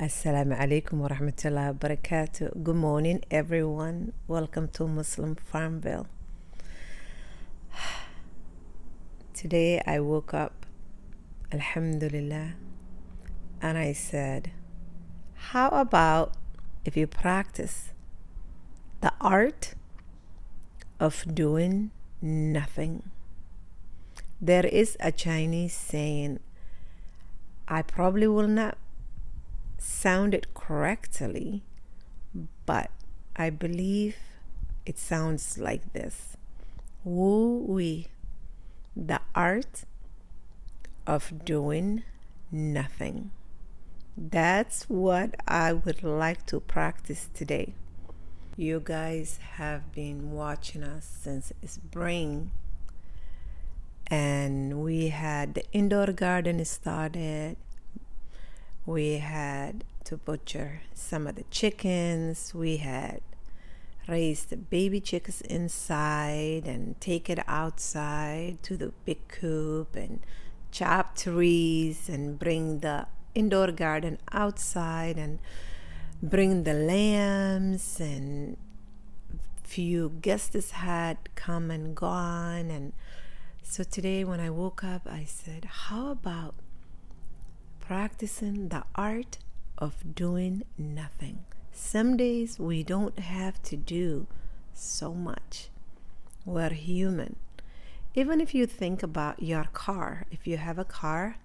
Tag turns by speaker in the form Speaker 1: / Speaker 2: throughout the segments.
Speaker 1: Assalamu alaikum wa rahmatullahi wa barakatuh. Good morning, everyone. Welcome to Muslim Farmville. Today I woke up, alhamdulillah, and I said, how about if you practice the art of doing nothing? There is a Chinese saying, I probably will not sound it correctly, but I believe it sounds like this. Wu Wei, the art of doing nothing. That's what I would like to practice today. You guys have been watching us since spring, and we had the indoor garden started. We had to butcher some of the chickens. We had raised the baby chickens inside and take it outside to the big coop and chop trees and bring the indoor garden outside and bring the lambs, and few guests had come and gone. And so today when I woke up, I said, how about practicing the art of doing nothing? Some days we don't have to do so much. We're human. Even if you think about your car, if you have a car,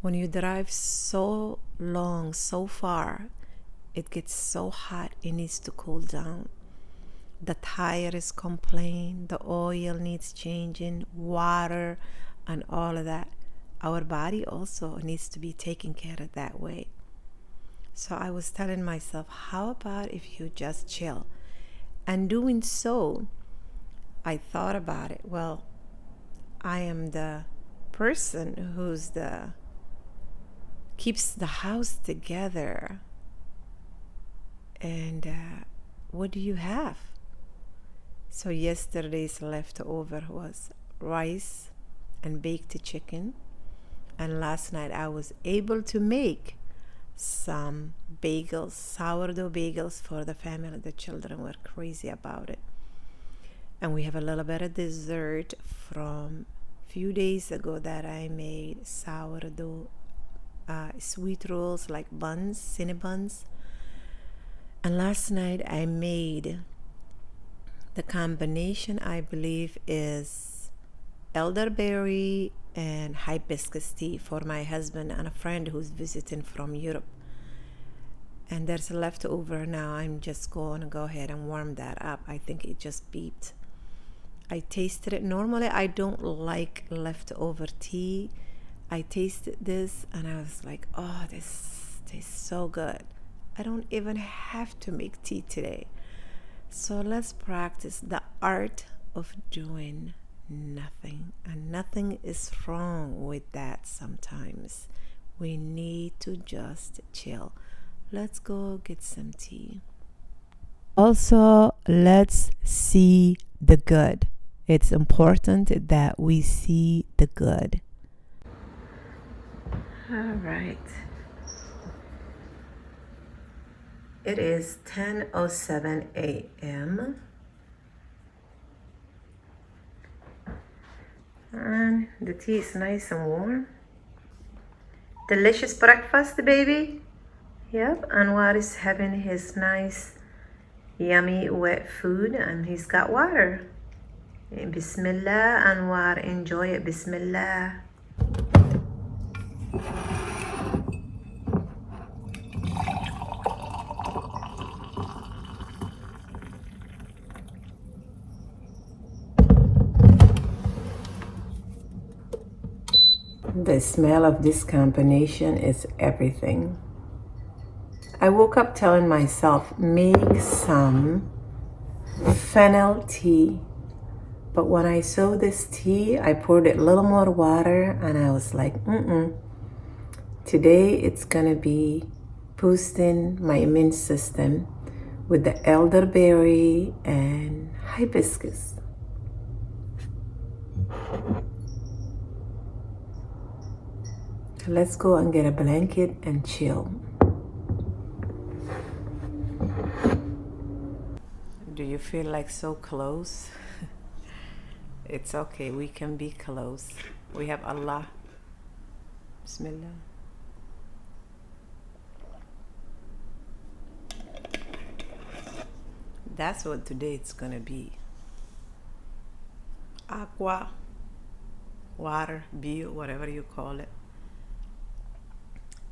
Speaker 1: when you drive so long, so far, it gets so hot, it needs to cool down. The tires complain, the oil needs changing, water, and all of that. Our body also needs to be taken care of that way. So I was telling myself, how about if you just chill? And doing so, I thought about it. Well, I am the person who's keeps the house together. And what do you have? So yesterday's leftover was rice and baked chicken. And last night I was able to make some bagels, sourdough bagels for the family. The children were crazy about it. And we have a little bit of dessert from a few days ago that I made sourdough sweet rolls, like buns, cinnabuns. And last night I made the combination, I believe, is elderberry and hibiscus tea for my husband and a friend who's visiting from Europe. And there's a leftover now. I'm just going to go ahead and warm that up. I think it just beeped. I tasted it. Normally I don't like leftover tea. I tasted this and I was like, oh, this tastes so good. I don't even have to make tea today. So let's practice the art of doing nothing. And nothing is wrong with that sometimes. We need to just chill. Let's go get some tea. Also, let's see the good. It's important that we see the good. All right. It is 10:07 a.m. And the tea is nice and warm. Delicious breakfast, baby. Yep, Anwar is having his nice, yummy, wet food, and he's got water. Bismillah, Anwar, enjoy it. Bismillah. The smell of this combination is everything. I woke up telling myself, make some fennel tea. But when I saw this tea, I poured it a little more water and I was like, Today it's gonna be boosting my immune system with the elderberry and hibiscus. Let's go and get a blanket and chill. Do you feel like so close? It's okay, we can be close. We have Allah. Bismillah. That's what today it's gonna be. Aqua, water, beer, whatever you call it.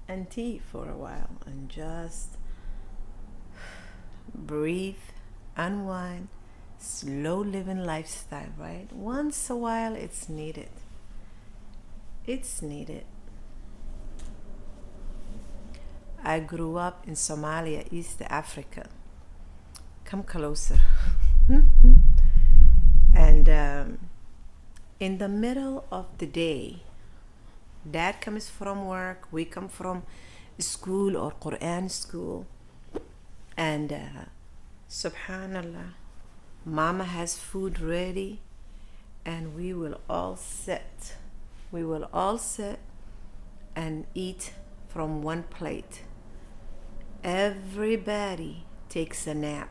Speaker 1: And tea for a while. And just breathe, unwind, slow living lifestyle, right? Once a while it's needed. It's needed. I grew up in Somalia, East Africa. Come closer. And in the middle of the day, dad comes from work, we come from school or Quran school, and subhanallah, mama has food ready, and we will all sit and eat from one plate. Everybody takes a nap.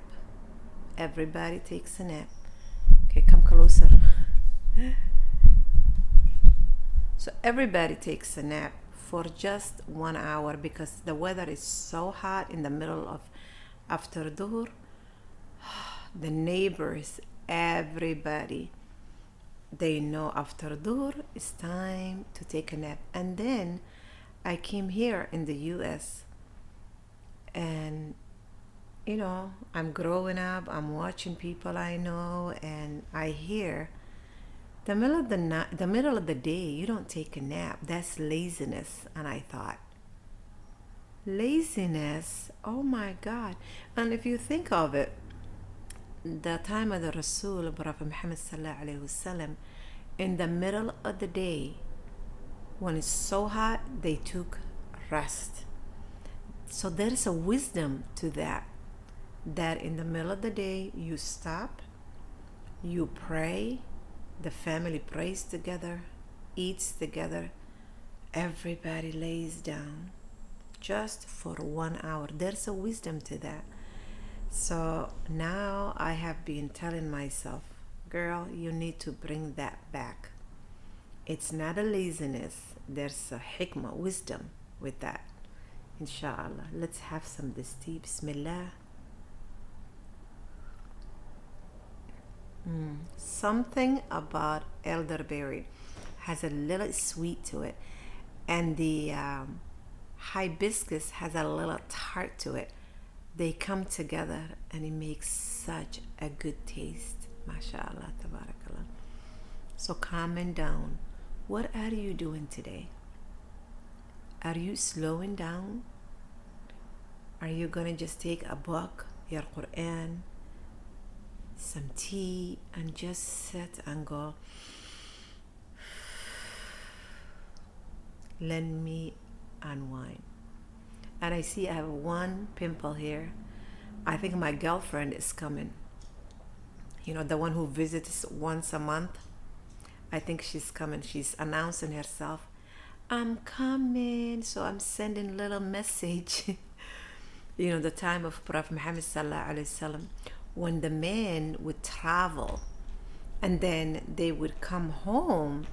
Speaker 1: Okay, come closer. So everybody takes a nap for just 1 hour because the weather is so hot in the middle of after dhuhr. The neighbors, everybody, they know after dhuhr it's time to take a nap. And then I came here in the US, and I'm growing up, I'm watching people I know, and I hear the middle of the day you don't take a nap. That's laziness. And I thought, laziness? Oh my God. And if you think of it, the time of the Rasul, Prophet Muhammad sallallahu alaihi wasallam, in the middle of the day, when it's so hot, they took rest. So there's a wisdom to that in the middle of the day you stop, you pray, the family prays together, eats together, everybody lays down just for 1 hour. There's a wisdom to that. So now I have been telling myself, girl, you need to bring that back. It's not a laziness, there's a hikmah, wisdom with that. Inshallah. Let's have some of this tea. Bismillah. Something about elderberry has a little sweet to it, and the hibiscus has a little tart to it. They come together and it makes such a good taste. MashaAllah, tabarakallah. So calming down. What are you doing today? Are you slowing down? Are you gonna just take a book, your Quran, some tea, and just sit and go, let me unwind? And I see I have one pimple here. I think my girlfriend is coming. The one who visits once a month. I think she's coming. She's announcing herself. I'm coming. So I'm sending little message. The time of Prophet Muhammad sallallahu alaihi wasallam, when the men would travel and then they would come home.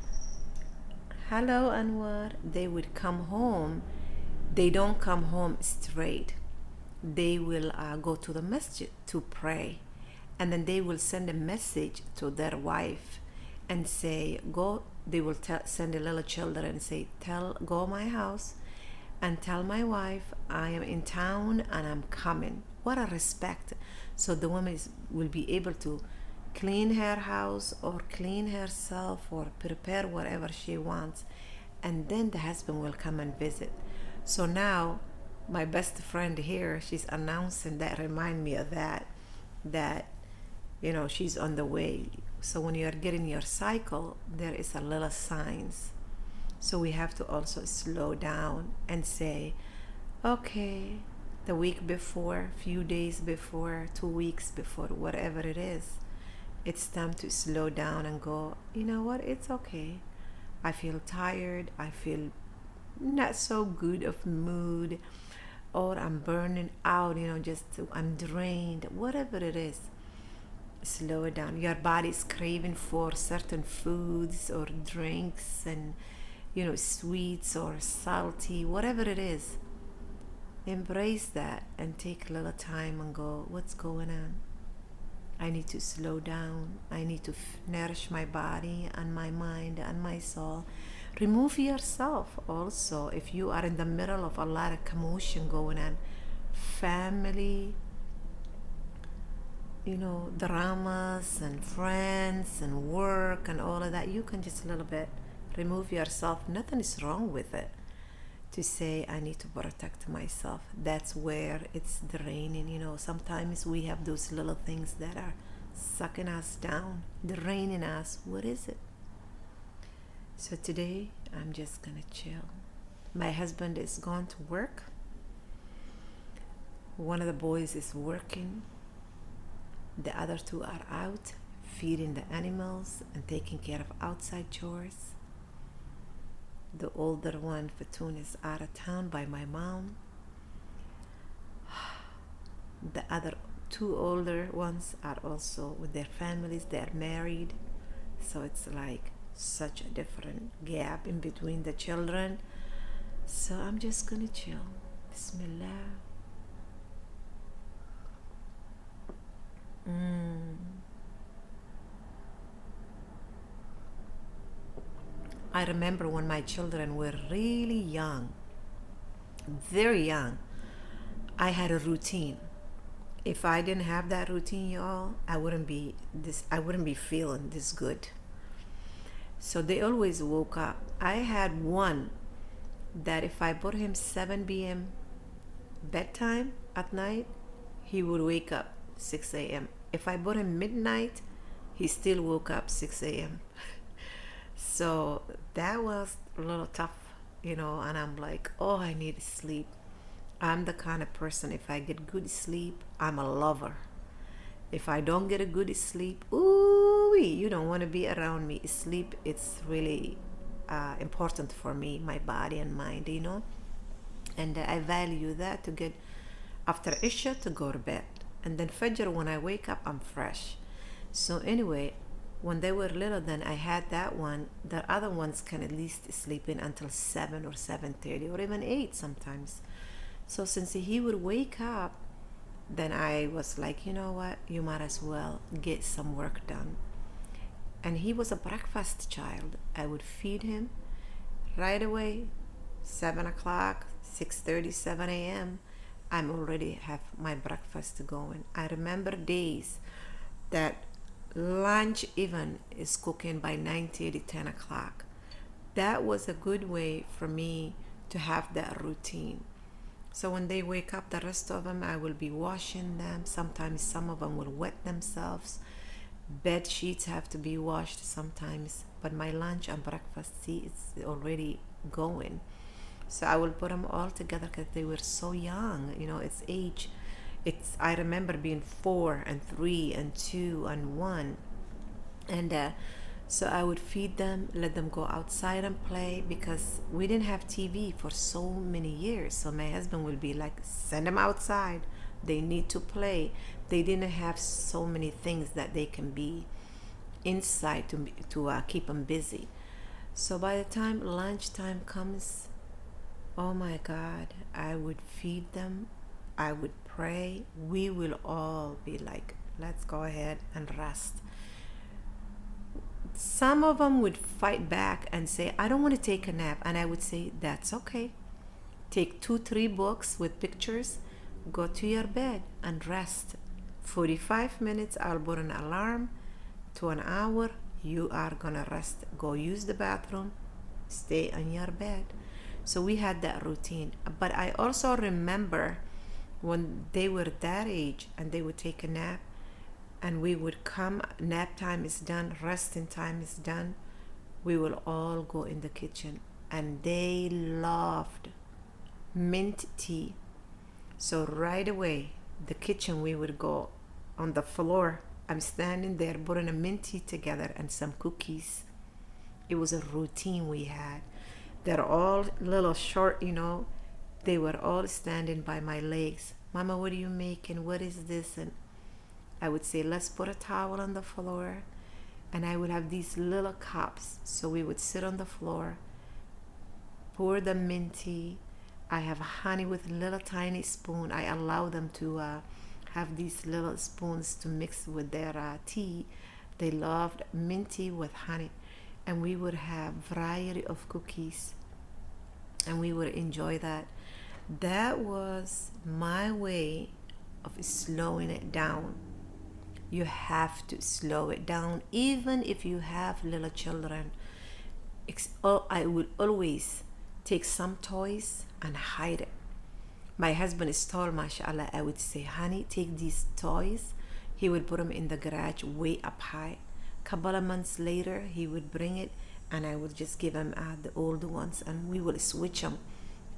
Speaker 1: Hello, Anwar. They would come home. They don't come home straight. They will go to the masjid to pray, and then they will send a message to their wife and say, go. They will send the little children and say, go my house and tell my wife I am in town and I'm coming. What a respect. So the woman will be able to clean her house or clean herself or prepare whatever she wants, and then the husband will come and visit. So now my best friend here, she's announcing that, remind me of that she's on the way. So when you're getting your cycle, there is a little signs. So we have to also slow down and say, okay, the week before, few days before, 2 weeks before, whatever it is, it's time to slow down and go, you know what, it's okay. I feel tired, I feel not so good of mood, or I'm burning out, I'm drained, whatever it is. Slow it down. Your body's craving for certain foods or drinks and, sweets or salty, whatever it is. Embrace that and take a little time and go, what's going on? I need to slow down. I need to nourish my body and my mind and my soul. Remove yourself also if you are in the middle of a lot of commotion going on. Family, dramas and friends and work and all of that. You can just a little bit remove yourself. Nothing is wrong with it. To say, I need to protect myself. That's where it's draining. Sometimes we have those little things that are sucking us down, draining us. What is it? So today, I'm just gonna chill. My husband is gone to work. One of the boys is working. The other two are out feeding the animals and taking care of outside chores. The older one, Fatun, is out of town by my mom. The other two older ones are also with their families. They're married. So it's like such a different gap in between the children. So I'm just gonna chill. Bismillah. I remember when my children were really young, very young, I had a routine. If I didn't have that routine, y'all, I wouldn't be feeling this good. So they always woke up. I had one that if I put him 7 p.m. bedtime at night, he would wake up 6 a.m. If I put him midnight, he still woke up 6 a.m. So that was a little tough, and I'm like, oh, I need sleep. I'm the kind of person, if I get good sleep, I'm a lover. If I don't get a good sleep, ooh, you don't want to be around me. Sleep, it's really important for me, my body and mind, and I value that to get after Isha to go to bed. And then Fajr, when I wake up, I'm fresh. So anyway, when they were little, then I had that one. The other ones can at least sleep in until 7 or 7:30 or even 8 sometimes. So since he would wake up, then I was like, you know what? You might as well get some work done. And he was a breakfast child. I would feed him right away, 7 o'clock, 6:30, 7 a.m. I'm already have my breakfast going. I remember days that lunch even is cooking by 9:30, 10 o'clock. That was a good way for me to have that routine. So when they wake up, the rest of them, I will be washing them. Sometimes some of them will wet themselves. Bed sheets have to be washed sometimes. But my lunch and breakfast, see, it's already going. So I will put them all together because they were so young. It's age. I remember being 4 and 3 and 2 and 1. And so I would feed them, let them go outside and play because we didn't have TV for so many years. So my husband will be like, send them outside. They need to play. They didn't have so many things that they can be inside to keep them busy. So by the time lunchtime comes, oh my God, I would feed them. I would pray. We will all be like, let's go ahead and rest. Some of them would fight back and say, I don't want to take a nap. And I would say, that's okay. Take 2-3 books with pictures. Go to your bed and rest. 45 minutes, I'll put an alarm. To an hour, you are going to rest. Go use the bathroom. Stay on your bed. So we had that routine. But I also remember when they were that age and they would take a nap, and we would come, nap time is done, resting time is done, we will all go in the kitchen. And they loved mint tea. So right away, the kitchen, we would go on the floor. I'm standing there putting a mint tea together and some cookies. It was a routine we had. They're all little short, They were all standing by my legs. Mama, what are you making? What is this? And I would say, let's put a towel on the floor. And I would have these little cups. So we would sit on the floor, pour the mint tea. I have honey with a little tiny spoon. I allow them to have these little spoons to mix with their tea. They loved mint tea with honey. And we would have variety of cookies. And we would enjoy that. That was my way of slowing it down. You have to slow it down, even if you have little children. I will always take some toys and hide it. My husband is tall, mashallah. I would say, honey, take these toys. He would put them in the garage way up high. Couple of months later, he would bring it, and I would just give him the old ones, and we would switch them.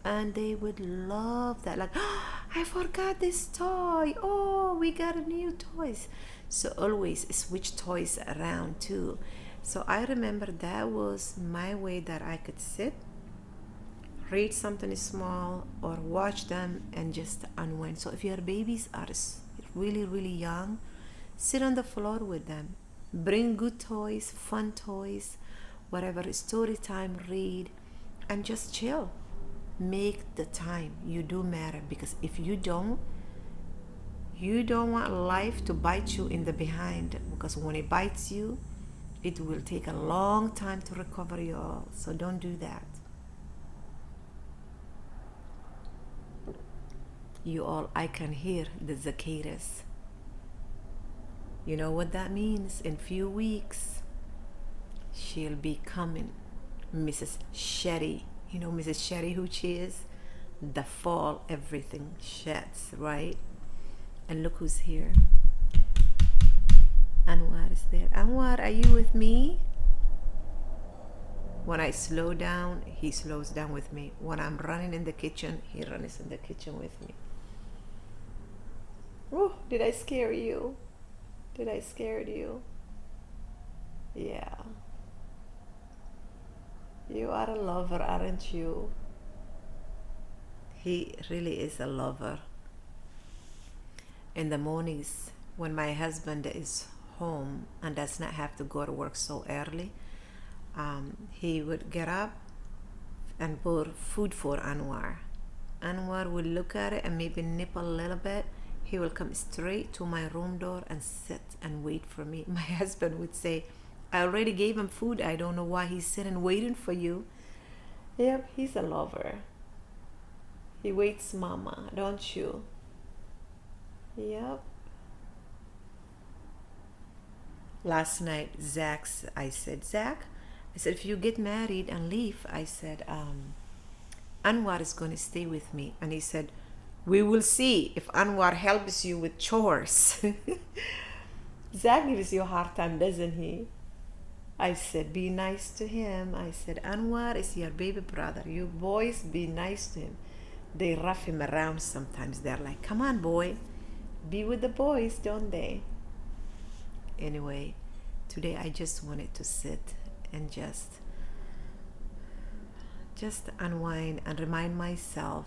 Speaker 1: And they would love that. Like, oh, I forgot this toy. Oh, we got a new toys. So always switch toys around too. So I remember that was my way that I could sit, read something small, or watch them and just unwind. So if your babies are really, really young, sit on the floor with them. Bring good toys, fun toys, whatever, story time, read, and just chill. Make the time. You do matter, because if you don't want life to bite you in the behind, because when it bites you, it will take a long time to recover you all. So don't do that. You all, I can hear the cicadas. You know what that means? In few weeks, she'll be coming. Mrs. Shetty. You know Mrs. Shetty, who she is? The fall, everything sheds, right? And look who's here. Anwar is there. Anwar, are you with me? When I slow down, he slows down with me. When I'm running in the kitchen, he runs in the kitchen with me. Oh, did I scare you? Did I scare you? Yeah. You are a lover, aren't you? He really is a lover. In the mornings, when my husband is home and does not have to go to work so early, he would get up and pour food for Anwar. Anwar would look at it and maybe nip a little bit. He will come straight to my room door and sit and wait for me. My husband would say, I already gave him food. I don't know why he's sitting waiting for you. Yep, he's a lover. He waits mama, don't you? Yep. Last night, I said, Zach, if you get married and leave, I said, Anwar is going to stay with me. And he said, we will see if Anwar helps you with chores. Zach gives you a hard time, doesn't he? I said, be nice to him. I said, Anwar is your baby brother. You boys, be nice to him. They rough him around sometimes. They're like, come on, boy. Be with the boys, don't they? Anyway, today I just wanted to sit and just unwind and remind myself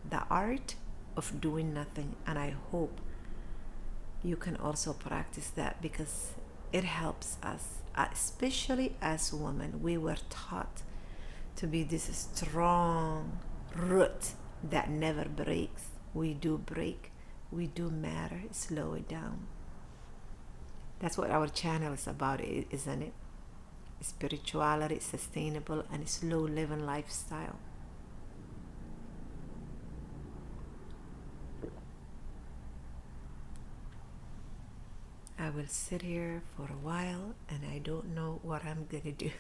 Speaker 1: the art of doing nothing. And I hope you can also practice that, because it helps us, especially as women. We were taught to be this strong root that never breaks. We do break. We do matter. Slow it down. That's what our channel is about, isn't it? Spirituality, sustainable, and slow living lifestyle. I will sit here for a while and I don't know what I'm gonna do.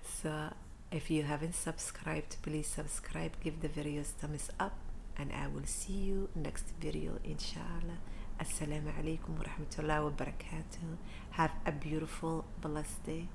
Speaker 1: So if you haven't subscribed, please subscribe, give the videos thumbs up, and I will see you next video, inshallah. Assalamu alaikum wa rahmatullahi wa barakatuh. Have a beautiful, blessed day.